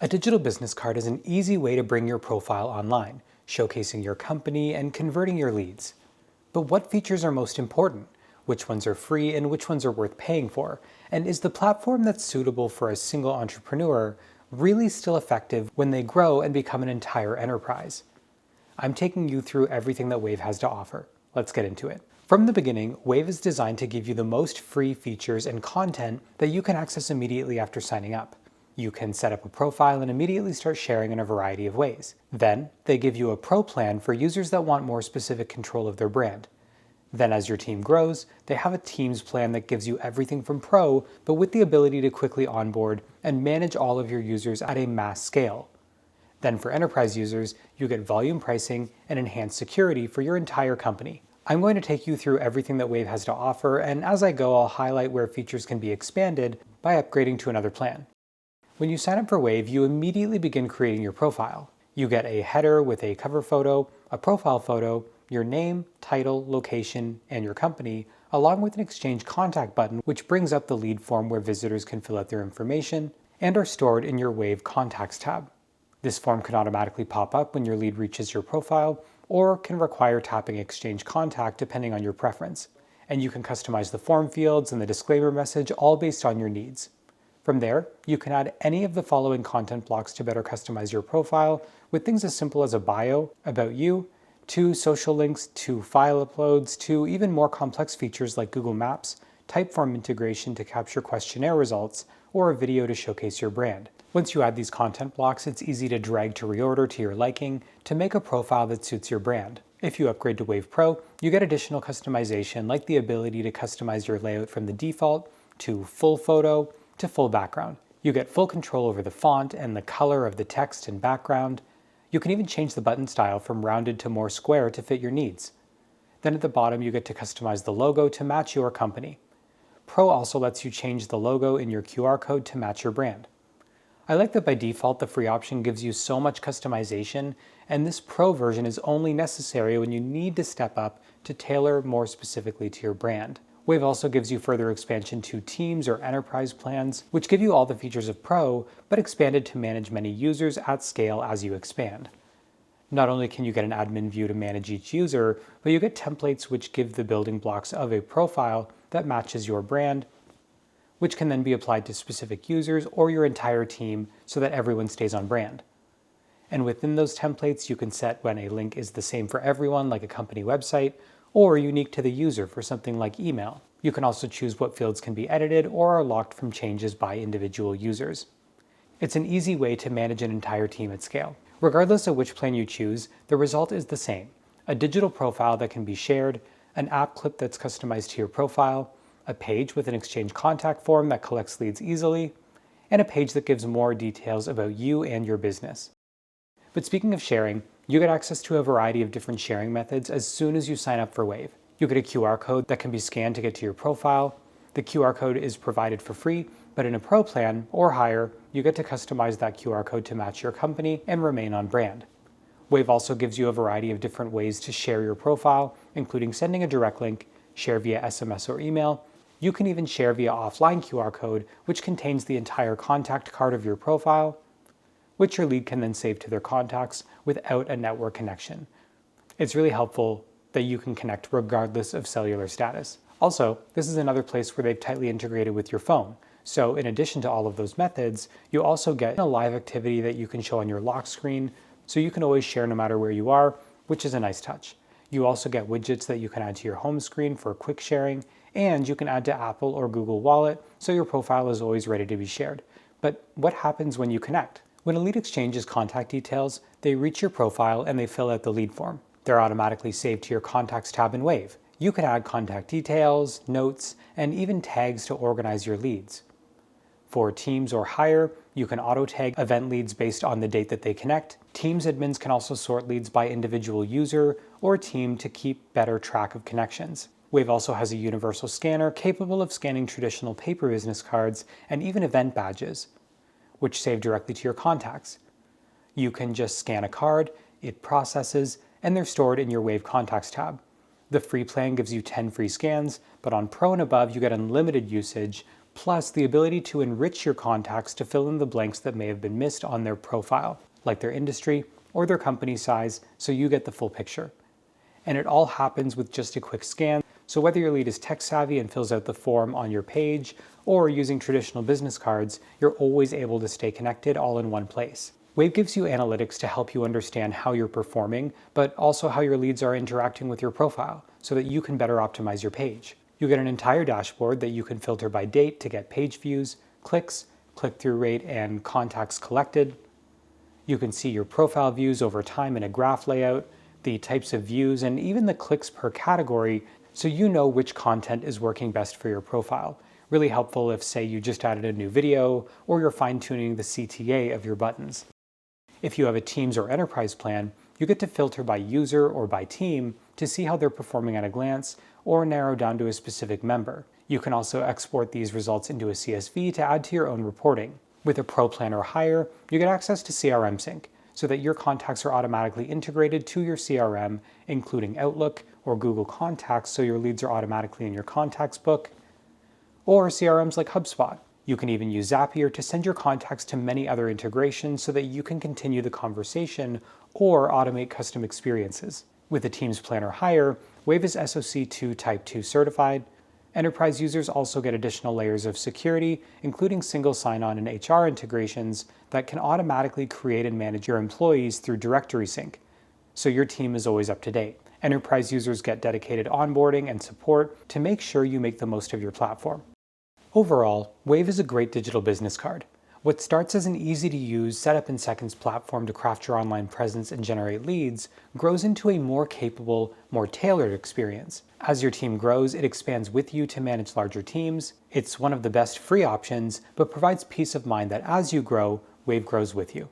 A digital business card is an easy way to bring your profile online, showcasing your company and converting your leads. But what features are most important? Which ones are free and which ones are worth paying for? And is the platform that's suitable for a single entrepreneur really still effective when they grow and become an entire enterprise? I'm taking you through everything that Wave has to offer. Let's get into it. From the beginning, Wave is designed to give you the most free features and content that you can access immediately after signing up. You can set up a profile and immediately start sharing in a variety of ways. Then, they give you a pro plan for users that want more specific control of their brand. Then as your team grows, they have a Teams plan that gives you everything from pro, but with the ability to quickly onboard and manage all of your users at a mass scale. Then for enterprise users, you get volume pricing and enhanced security for your entire company. I'm going to take you through everything that Wave has to offer, and as I go, I'll highlight where features can be expanded by upgrading to another plan. When you sign up for Wave, you immediately begin creating your profile. You get a header with a cover photo, a profile photo, your name, title, location, and your company, along with an Exchange contact button, which brings up the lead form where visitors can fill out their information and are stored in your Wave Contacts tab. This form can automatically pop up when your lead reaches your profile or can require tapping Exchange Contact depending on your preference. And you can customize the form fields and the disclaimer message all based on your needs. From there, you can add any of the following content blocks to better customize your profile with things as simple as a bio, about you, to social links, to file uploads, to even more complex features like Google Maps, Typeform integration to capture questionnaire results, or a video to showcase your brand. Once you add these content blocks, it's easy to drag to reorder to your liking to make a profile that suits your brand. If you upgrade to Wave Pro, you get additional customization like the ability to customize your layout from the default to full photo to full background. You get full control over the font and the color of the text and background. You can even change the button style from rounded to more square to fit your needs. Then at the bottom, you get to customize the logo to match your company. Pro also lets you change the logo in your QR code to match your brand. I like that by default, the free option gives you so much customization, and this Pro version is only necessary when you need to step up to tailor more specifically to your brand. Wave also gives you further expansion to Teams or Enterprise plans, which give you all the features of Pro, but expanded to manage many users at scale as you expand. Not only can you get an admin view to manage each user, but you get templates which give the building blocks of a profile that matches your brand, which can then be applied to specific users or your entire team so that everyone stays on brand. And within those templates, you can set when a link is the same for everyone, like a company website, or unique to the user for something like email. You can also choose what fields can be edited or are locked from changes by individual users. It's an easy way to manage an entire team at scale. Regardless of which plan you choose, the result is the same: a digital profile that can be shared, an app clip that's customized to your profile, a page with an Exchange contact form that collects leads easily, and a page that gives more details about you and your business. But speaking of sharing, you get access to a variety of different sharing methods as soon as you sign up for Wave. You get a QR code that can be scanned to get to your profile. The QR code is provided for free, but in a Pro plan or higher, you get to customize that QR code to match your company and remain on brand. Wave also gives you a variety of different ways to share your profile, including sending a direct link, share via SMS or email. You can even share via offline QR code, which contains the entire contact card of your profile, which your lead can then save to their contacts without a network connection. It's really helpful that you can connect regardless of cellular status. Also, this is another place where they've tightly integrated with your phone. So in addition to all of those methods, you also get a live activity that you can show on your lock screen, so you can always share no matter where you are, which is a nice touch. You also get widgets that you can add to your home screen for quick sharing, and you can add to Apple or Google Wallet, so your profile is always ready to be shared. But what happens when you connect? When a lead exchanges contact details, they reach your profile and they fill out the lead form. They're automatically saved to your Contacts tab in Wave. You can add contact details, notes, and even tags to organize your leads. For Teams or higher, you can auto-tag event leads based on the date that they connect. Teams admins can also sort leads by individual user or team to keep better track of connections. Wave also has a universal scanner capable of scanning traditional paper business cards and even event badges, which save directly to your contacts. You can just scan a card, it processes, and they're stored in your Wave Contacts tab. The free plan gives you 10 free scans, but on Pro and above you get unlimited usage, plus the ability to enrich your contacts to fill in the blanks that may have been missed on their profile, like their industry or their company size, so you get the full picture. And it all happens with just a quick scan, so whether your lead is tech savvy and fills out the form on your page, or using traditional business cards, you're always able to stay connected all in one place. Wave gives you analytics to help you understand how you're performing, but also how your leads are interacting with your profile, so that you can better optimize your page. You get an entire dashboard that you can filter by date to get page views, clicks, click-through rate, and contacts collected. You can see your profile views over time in a graph layout, the types of views, and even the clicks per category, so you know which content is working best for your profile. Really helpful if, say, you just added a new video, or you're fine-tuning the CTA of your buttons. If you have a Teams or Enterprise plan, you get to filter by user or by team to see how they're performing at a glance, or narrow down to a specific member. You can also export these results into a CSV to add to your own reporting. With a Pro plan or higher, you get access to CRM Sync, so that your contacts are automatically integrated to your CRM, including Outlook or Google Contacts, so your leads are automatically in your contacts book, or CRMs like HubSpot. You can even use Zapier to send your contacts to many other integrations so that you can continue the conversation or automate custom experiences. With a Teams plan or higher, Wave is SOC2 Type 2 certified. Enterprise users also get additional layers of security, including single sign-on and HR integrations that can automatically create and manage your employees through directory sync, so your team is always up to date. Enterprise users get dedicated onboarding and support to make sure you make the most of your platform. Overall, Wave is a great digital business card. What starts as an easy-to-use, set-up-in-seconds platform to craft your online presence and generate leads grows into a more capable, more tailored experience. As your team grows, it expands with you to manage larger teams. It's one of the best free options, but provides peace of mind that as you grow, Wave grows with you.